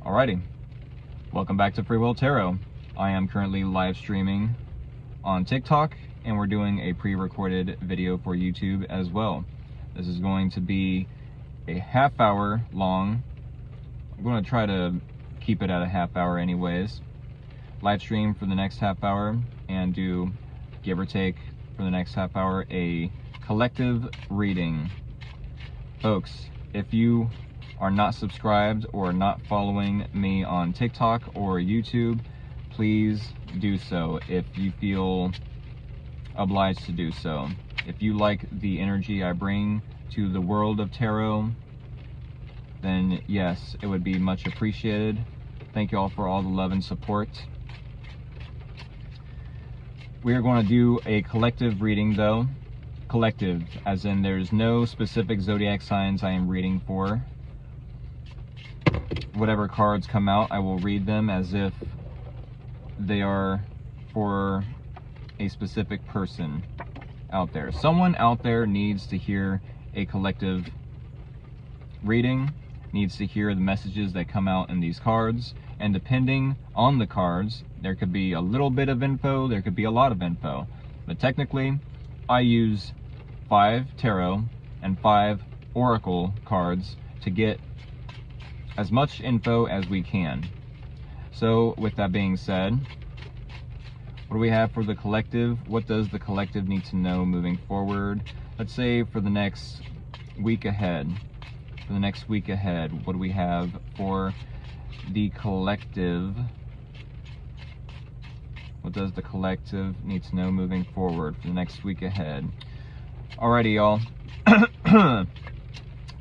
Alrighty, welcome back to Free Will Tarot. I am currently live streaming on TikTok, and we're doing a pre-recorded video for YouTube as well. This is going to be a half-hour long. I'm going to try to keep it at a half-hour anyways. Live stream for the next half-hour and do, give or take, for the next half-hour, a collective reading. Folks, if you are not subscribed or not following me on TikTok or YouTube, please do so if you feel obliged to do so. If you like the energy I bring to the world of tarot, then yes, it would be much appreciated. Thank you all for all the love and support. We are going to do a collective reading though. Collective, as in there's no specific zodiac signs I am reading for. Whatever cards come out, I will read them as if they are for a specific person out there. Someone out there needs to hear a collective reading, needs to hear the messages that come out in these cards, and depending on the cards, there could be a little bit of info, there could be a lot of info. But technically, I use 5 tarot and 5 oracle cards to get as much info as we can. So with that being said, what do we have for the collective? What does the collective need to know moving forward? Let's say for the next week ahead. For the next week ahead, what do we have for the collective? What does the collective need to know moving forward for the next week ahead? Alrighty, y'all.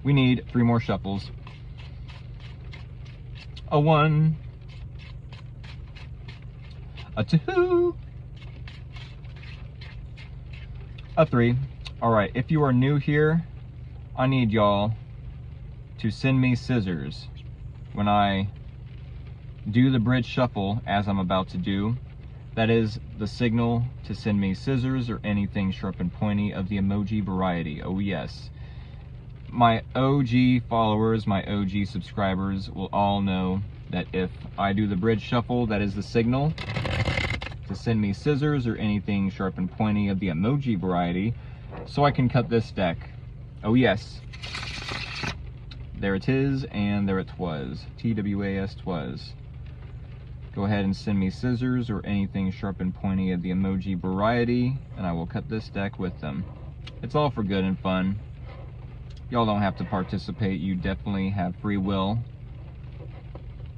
We need 3 more shuffles. A 1, a 2, a 3. Alright, if you are new here, I need y'all to send me scissors when I do the bridge shuffle, as I'm about to do. That is the signal to send me scissors or anything sharp and pointy of the emoji variety. Oh yes. My OG followers, my OG subscribers will all know that if I do the bridge shuffle, that is the signal to send me scissors or anything sharp and pointy of the emoji variety, so I can cut this deck. Oh yes. There it is, and there it was. TWAS twas. Go ahead and send me scissors or anything sharp and pointy of the emoji variety, and I will cut this deck with them. It's all for good and fun. Y'all don't have to participate, you definitely have free will.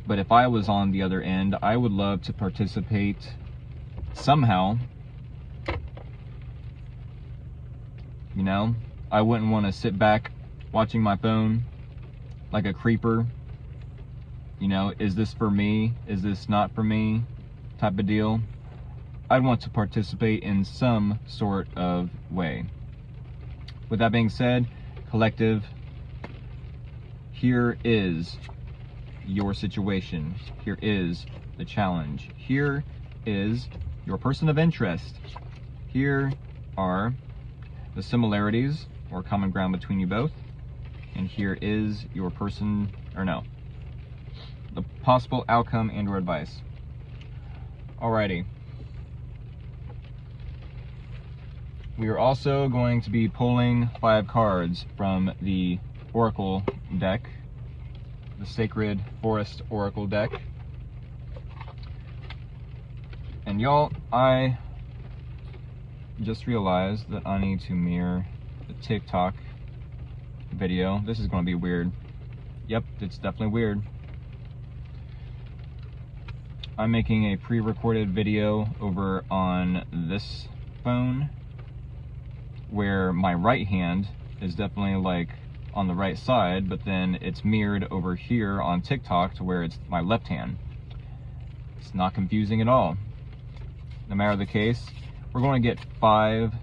But if I was on the other end, I would love to participate somehow. You know, I wouldn't want to sit back watching my phone like a creeper. You know, is this for me? Is this not for me? Type of deal. I'd want to participate in some sort of way. With that being said, collective, here is your situation. Here is the challenge. Here is your person of interest. Here are the similarities or common ground between you both. And here is your person, or no, the possible outcome and or advice. Alrighty. We are also going to be pulling 5 cards from the Oracle deck, the Sacred Forest Oracle deck. And y'all, I just realized that I need to mirror the TikTok video. This is going to be weird. Yep, it's definitely weird. I'm making a pre-recorded video over on this phone, where my right hand is definitely like on the right side, but then it's mirrored over here on TikTok to where it's my left hand. It's not confusing at all. No matter the case, we're going to get 5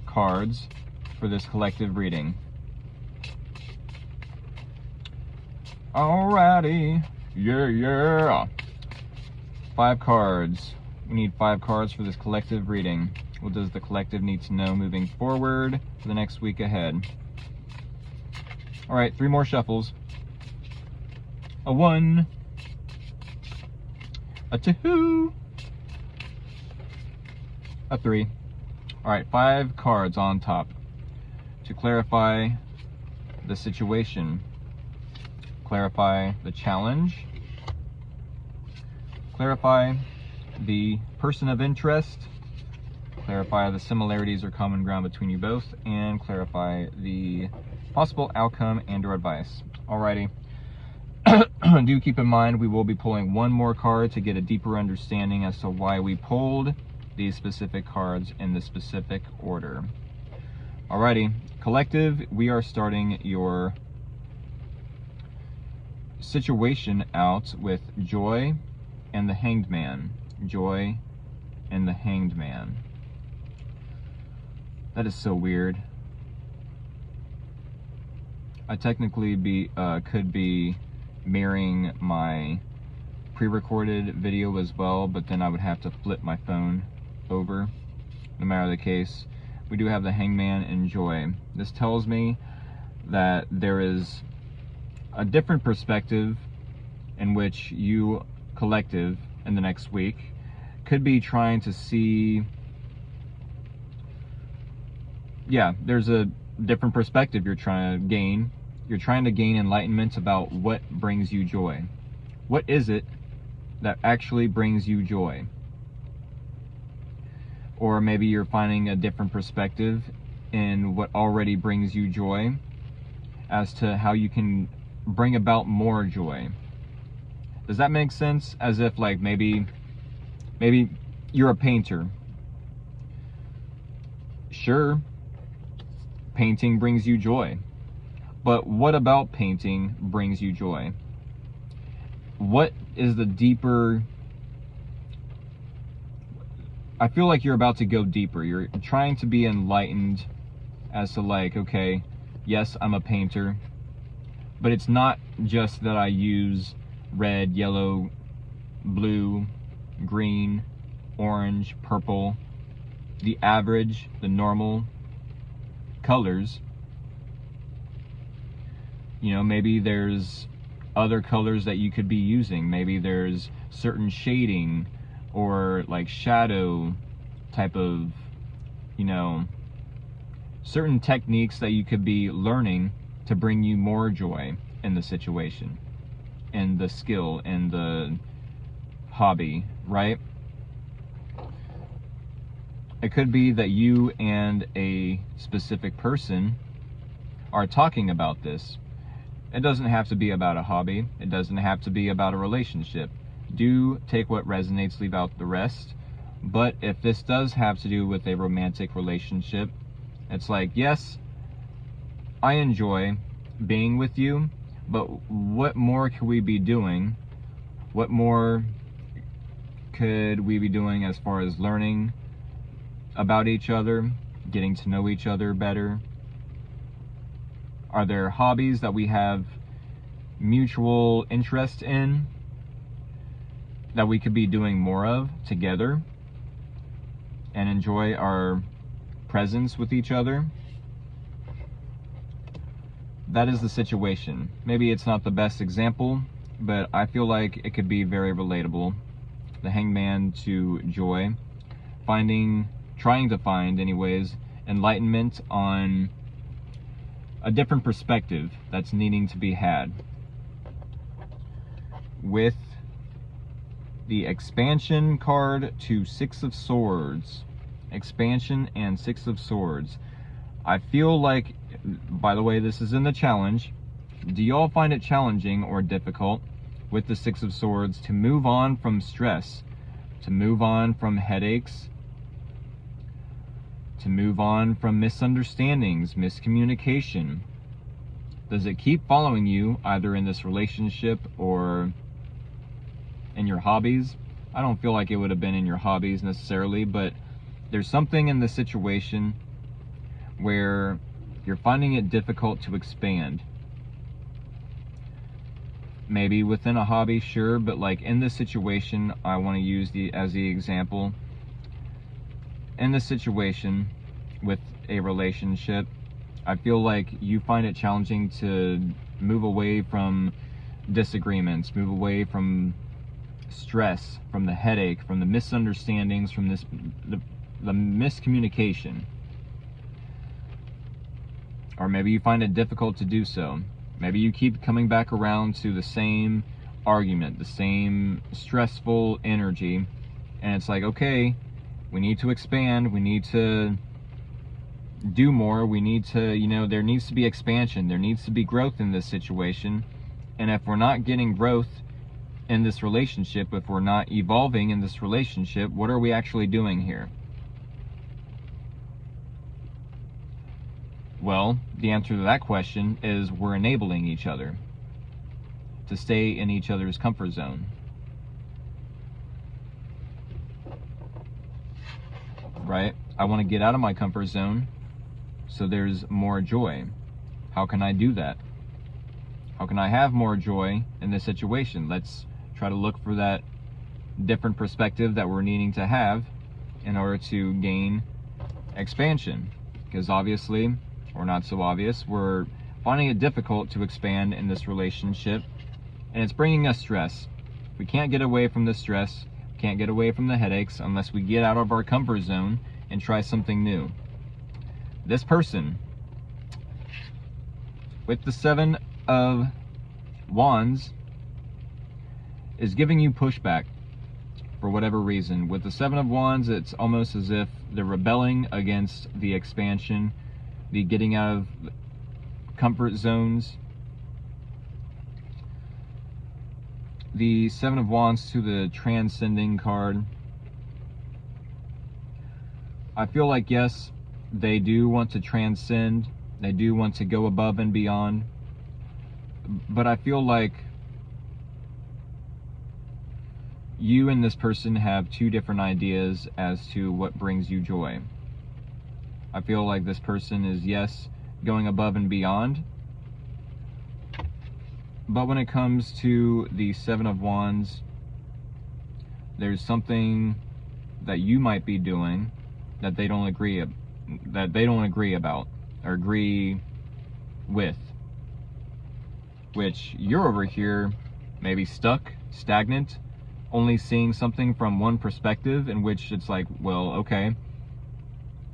cards for this collective reading. Alrighty, yeah. 5 cards. We need 5 cards for this collective reading. What does the collective need to know moving forward for the next week ahead? All right, 3 more shuffles. A 1, A 2. A 3. All right, 5 cards on top to clarify the situation, clarify the challenge, clarify the person of interest, clarify the similarities or common ground between you both, and clarify the possible outcome and or advice. Alrighty. Do keep in mind we will be pulling one more card to get a deeper understanding as to why we pulled these specific cards in the specific order. Alrighty, collective, we are starting your situation out with Joy and the Hanged Man. Joy and the Hanged Man. That is so weird. I technically could be mirroring my pre-recorded video as well, but then I would have to flip my phone over. No matter the case, we do have the Hangman and Joy. This tells me that there is a different perspective in which you, collective, in the next week could be trying to see, there's a different perspective you're trying to gain. You're trying to gain enlightenment about what brings you joy. What is it that actually brings you joy? Or maybe you're finding a different perspective in what already brings you joy as to how you can bring about more joy. Does that make sense? As if like maybe you're a painter. Sure, painting brings you joy. But what about painting brings you joy? What is the deeper... I feel like you're about to go deeper. You're trying to be enlightened as to like, okay, yes, I'm a painter, but it's not just that I use red, yellow, blue, green, orange, purple, the average, the normal colors. You know, maybe there's other colors that you could be using. Maybe there's certain shading or like shadow type of, you know, certain techniques that you could be learning to bring you more joy in the situation, in the skill, in the hobby, right? It could be that you and a specific person are talking about this. It doesn't have to be about a hobby. It doesn't have to be about a relationship. Do take what resonates, leave out the rest. But if this does have to do with a romantic relationship, it's like, yes, I enjoy being with you, but what more could we be doing? What more could we be doing as far as learning about each other, getting to know each other better? Are there hobbies that we have mutual interest in that we could be doing more of together and enjoy our presence with each other? That is the situation. Maybe it's not the best example, but I feel like it could be very relatable. The Hangman to Joy, trying to find anyways, enlightenment on a different perspective that's needing to be had. With the expansion card to Six of Swords. Expansion and Six of Swords. I feel like, by the way, this is in the challenge. Do y'all find it challenging or difficult with the Six of Swords to move on from stress, to move on from headaches, to move on from misunderstandings, miscommunication? Does it keep following you either in this relationship or in your hobbies? I don't feel like it would have been in your hobbies necessarily, but there's something in the situation where you're finding it difficult to expand. Maybe within a hobby, sure, but like in this situation, I want to use as the example. In this situation with a relationship, I feel like you find it challenging to move away from disagreements, move away from stress, from the headache, from the misunderstandings, from the miscommunication. Or maybe you find it difficult to do so. Maybe you keep coming back around to the same argument, the same stressful energy, and it's like, okay, we need to expand, we need to do more, we need to, there needs to be expansion, there needs to be growth in this situation. And if we're not getting growth in this relationship, if we're not evolving in this relationship, what are we actually doing here? Well, the answer to that question is we're enabling each other to stay in each other's comfort zone. Right? I want to get out of my comfort zone so there's more joy. How can I do that? How can I have more joy in this situation? Let's try to look for that different perspective that we're needing to have in order to gain expansion. Because obviously, or not so obvious, we're finding it difficult to expand in this relationship, and it's bringing us stress. We can't get away from the stress, can't get away from the headaches unless we get out of our comfort zone and try something new. This person with the 7 of Wands is giving you pushback for whatever reason. With the 7 of Wands, it's almost as if they're rebelling against the expansion, the getting out of comfort zones. The 7 of Wands to the Transcending card. I feel like, yes, they do want to transcend. They do want to go above and beyond. But I feel like you and this person have two different ideas as to what brings you joy. I feel like this person is, yes, going above and beyond. But when it comes to the 7 of Wands, there's something that you might be doing that they don't agree about or agree with, which you're over here maybe stuck, stagnant, only seeing something from one perspective, in which it's like, well, okay,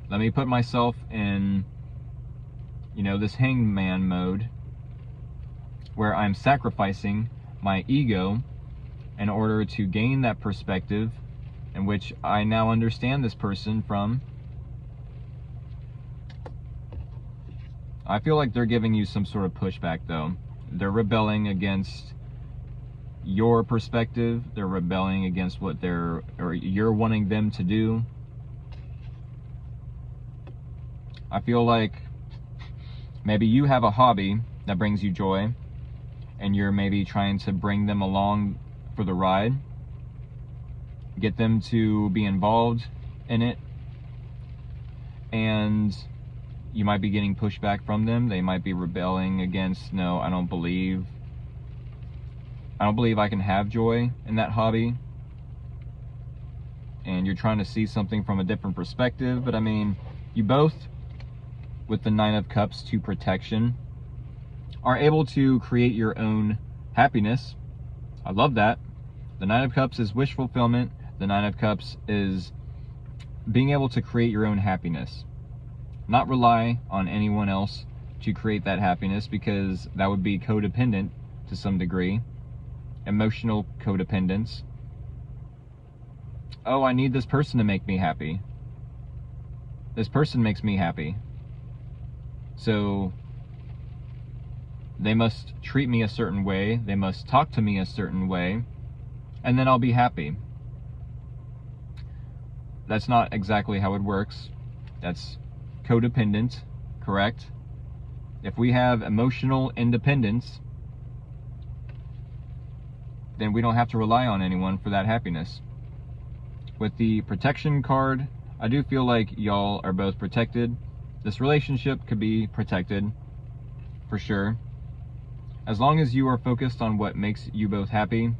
let me put myself in, this hangman mode where I'm sacrificing my ego in order to gain that perspective in which I now understand this person from. I feel like they're giving you some sort of pushback, though. They're rebelling against your perspective. They're rebelling against what you're wanting them to do. I feel like maybe you have a hobby that brings you joy, and you're maybe trying to bring them along for the ride, get them to be involved in it, and you might be getting pushback from them. They might be rebelling against, no, I don't believe I can have joy in that hobby. And you're trying to see something from a different perspective. But I mean, you both, with the 9 of Cups to protection, are able to create your own happiness. I love that. The 9 of Cups is wish fulfillment. The 9 of Cups is being able to create your own happiness. Not rely on anyone else to create that happiness, because that would be codependent to some degree. Emotional codependence. Oh, I need this person to make me happy. This person makes me happy. So they must treat me a certain way, they must talk to me a certain way, and then I'll be happy. That's not exactly how it works. That's codependent, correct? If we have emotional independence, then we don't have to rely on anyone for that happiness. With the protection card, I do feel like y'all are both protected. This relationship could be protected, for sure. As long as you are focused on what makes you both happy,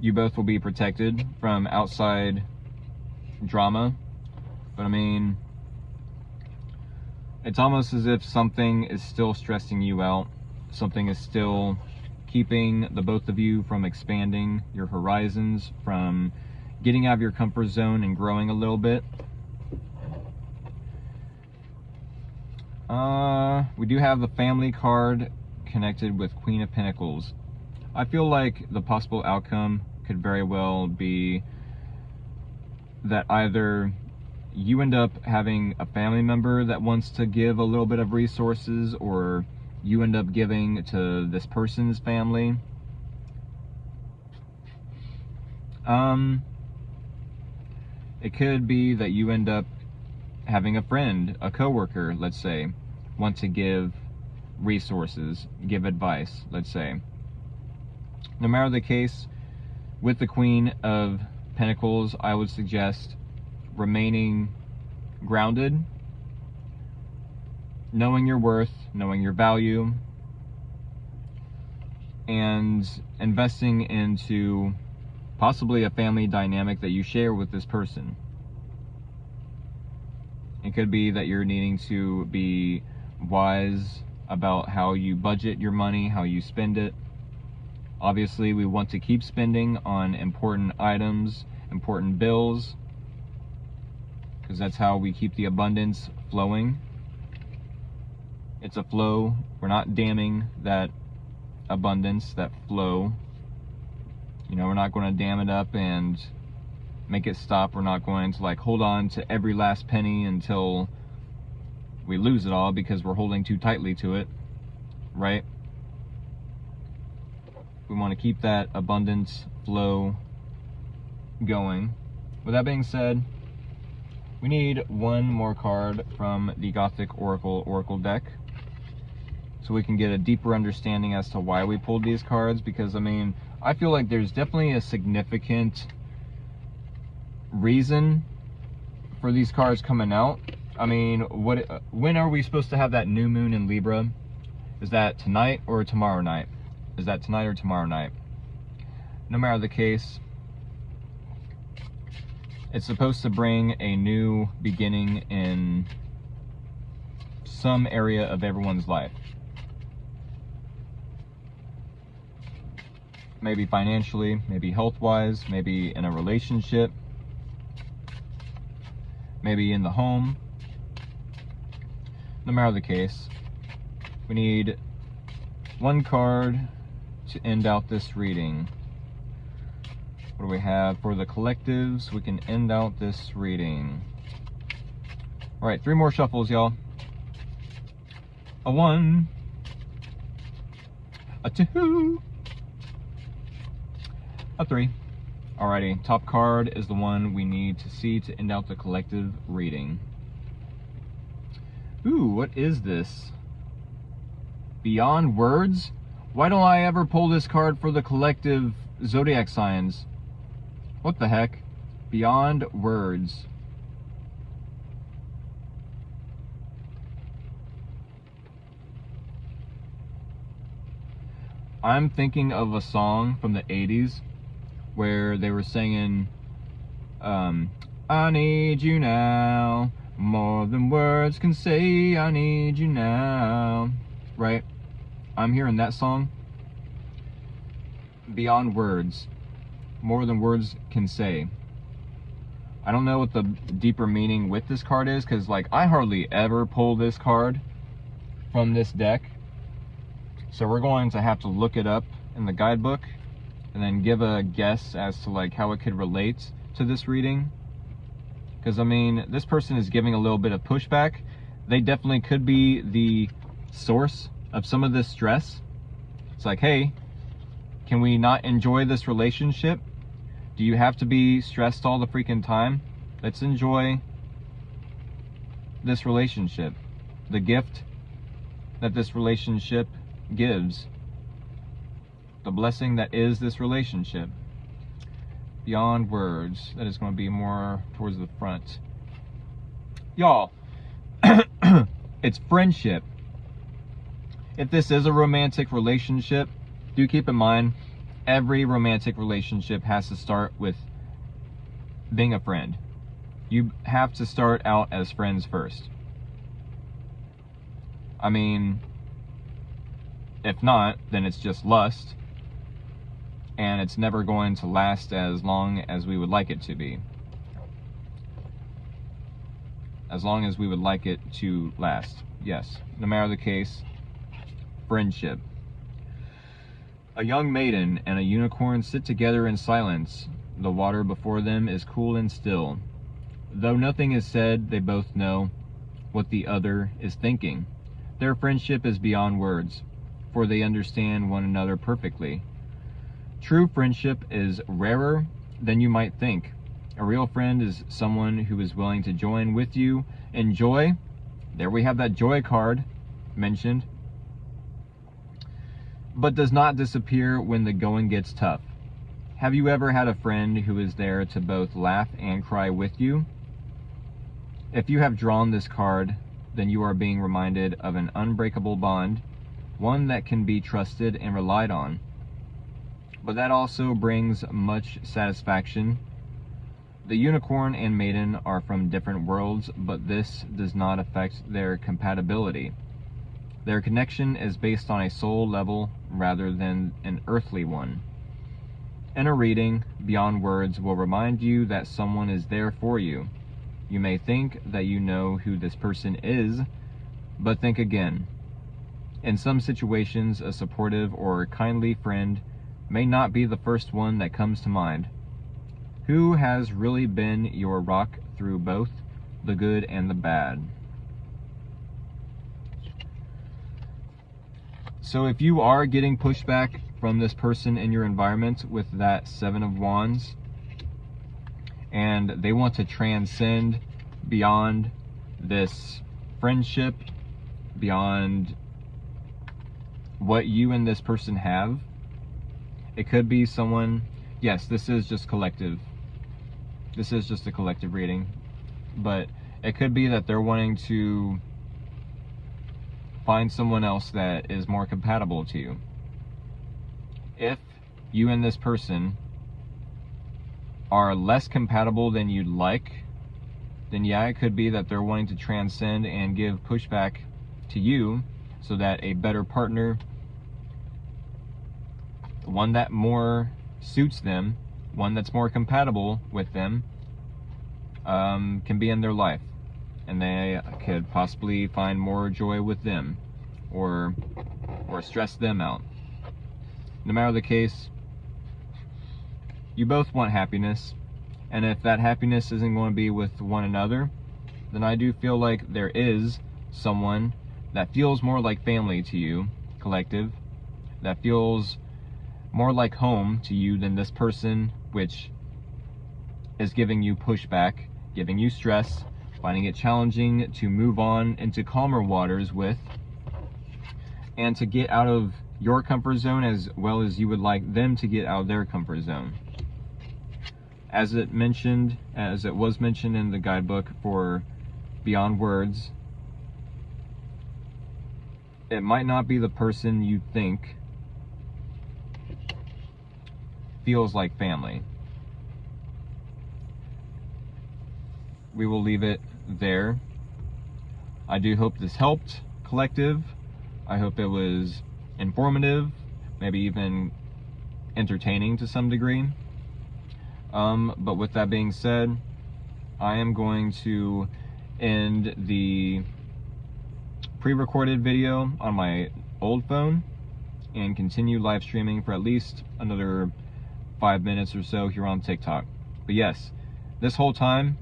you both will be protected from outside drama. But I mean, it's almost as if something is still stressing you out. Something is still keeping the both of you from expanding your horizons, from getting out of your comfort zone and growing a little bit. We do have the family card connected with Queen of Pentacles. I feel like the possible outcome could very well be that either you end up having a family member that wants to give a little bit of resources, or you end up giving to this person's family. It could be that you end up having a friend, a coworker, let's say, want to give resources, give advice, let's say. No matter the case, with the Queen of Pentacles, I would suggest remaining grounded, knowing your worth, knowing your value, and investing into possibly a family dynamic that you share with this person. It could be that you're needing to be wise about how you budget your money, how you spend it. Obviously, we want to keep spending on important items, important bills, because that's how we keep the abundance flowing. It's a flow. We're not damming that abundance, that flow. You know, we're not going to dam it up and make it stop. We're not going to like hold on to every last penny until we lose it all because we're holding too tightly to it, right? We want to keep that abundance flow going. With that being said, we need one more card from the Gothic Oracle deck so we can get a deeper understanding as to why we pulled these cards, because I mean, I feel like there's definitely a significant reason for these cards coming out. I mean, when are we supposed to have that new moon in Libra? Is that tonight or tomorrow night? Is that tonight or tomorrow night? No matter the case, it's supposed to bring a new beginning in some area of everyone's life. Maybe financially, maybe health-wise, maybe in a relationship, maybe in the home. No matter the case, we need one card to end out this reading. What do we have for the collectives? We can end out this reading. All right, 3 more shuffles, y'all. A 1, a 2, a 3. Alrighty, top card is the one we need to see to end out the collective reading. Ooh, what is this? Beyond Words? Why don't I ever pull this card for the collective zodiac signs? What the heck? Beyond Words. I'm thinking of a song from the 80s where they were singing, I need you now, more than words can say, I need you now, right? I'm hearing that song. Beyond Words, more than words can say. I don't know what the deeper meaning with this card is, because like I hardly ever pull this card from this deck. So we're going to have to look it up in the guidebook and then give a guess as to like how it could relate to this reading. Because I mean, this person is giving a little bit of pushback. They definitely could be the source of some of this stress. It's like, hey, can we not enjoy this relationship? Do you have to be stressed all the freaking time? Let's enjoy this relationship. The gift that this relationship gives. The blessing that is this relationship. Beyond Words. That is going to be more towards the front. Y'all, it's friendship. If this is a romantic relationship, do keep in mind, every romantic relationship has to start with being a friend. You have to start out as friends first. I mean, if not, then it's just lust. and it's never going to last as long as we would like it to be. As long as we would like it to last. Yes, no matter the case. Friendship. A young maiden and a unicorn sit together in silence. The water before them is cool and still. Though nothing is said, they both know what the other is thinking. Their friendship is beyond words, for they understand one another perfectly. True friendship is rarer than you might think. A real friend is someone who is willing to join with you in joy. There we have that joy card mentioned. But does not disappear when the going gets tough. Have you ever had a friend who is there to both laugh and cry with you? If you have drawn this card, then you are being reminded of an unbreakable bond, one that can be trusted and relied on. But that also brings much satisfaction. The unicorn and maiden are from different worlds, but this does not affect their compatibility. Their connection is based on a soul level rather than an earthly one. In a reading, Beyond Words will remind you that someone is there for you. You may think that you know who this person is, but think again. In some situations, a supportive or kindly friend may not be the first one that comes to mind. Who has really been your rock through both the good and the bad? So if you are getting pushback from this person in your environment with that Seven of Wands, and they want to transcend beyond this friendship, beyond what you and this person have, it could be someone, yes, this is just collective. This is just a collective reading, but it could be that they're wanting to find someone else that is more compatible to you. If you and this person are less compatible than you'd like, then yeah, it could be that they're wanting to transcend and give pushback to you so that a better partner, one that more suits them, one that's more compatible with them, can be in their life, and they could possibly find more joy with them, or stress them out. No matter the case, you both want happiness, and if that happiness isn't going to be with one another, then I do feel like there is someone that feels more like family to you, collective, that feels more like home to you than this person, which is giving you pushback, giving you stress, finding it challenging to move on into calmer waters with, and to get out of your comfort zone as well as you would like them to get out of their comfort zone. As it was mentioned in the guidebook for Beyond Words, it might not be the person you think feels like family. We will leave it there. I do hope this helped, collective. I hope it was informative, maybe even entertaining to some degree. But with that being said, I am going to end the pre-recorded video on my old phone and continue live streaming for at least another 5 minutes or so here on TikTok. But yes, this whole time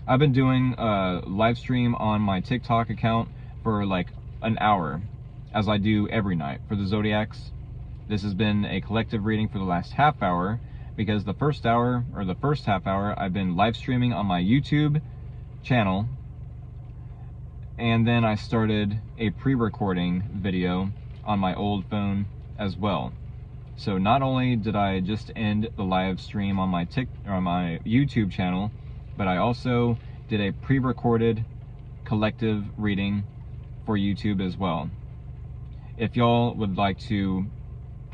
I've been doing a live stream on my TikTok account for like an hour, as I do every night for the Zodiacs. This has been a collective reading for the last half hour, because the first hour, or the first half hour, I've been live streaming on my YouTube channel, and then I started a pre-recording video on my old phone as well. So not only did I just end the live stream on my YouTube channel, but I also did a pre-recorded collective reading for YouTube as well. If y'all would like to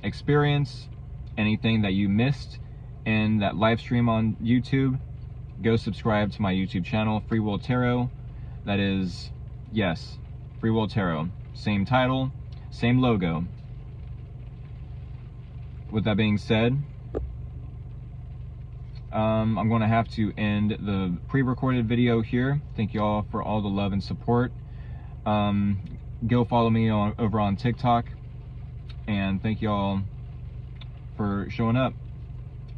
experience anything that you missed in that live stream on YouTube, go subscribe to my YouTube channel, Free Will Tarot. That is, yes, Free Will Tarot. Same title, same logo. with that being said, I'm going to have to end the pre-recorded video here. Thank you all for all the love and support. Go follow me over on TikTok, and thank you all for showing up.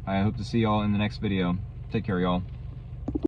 I hope to see y'all in the next video. Take care, y'all.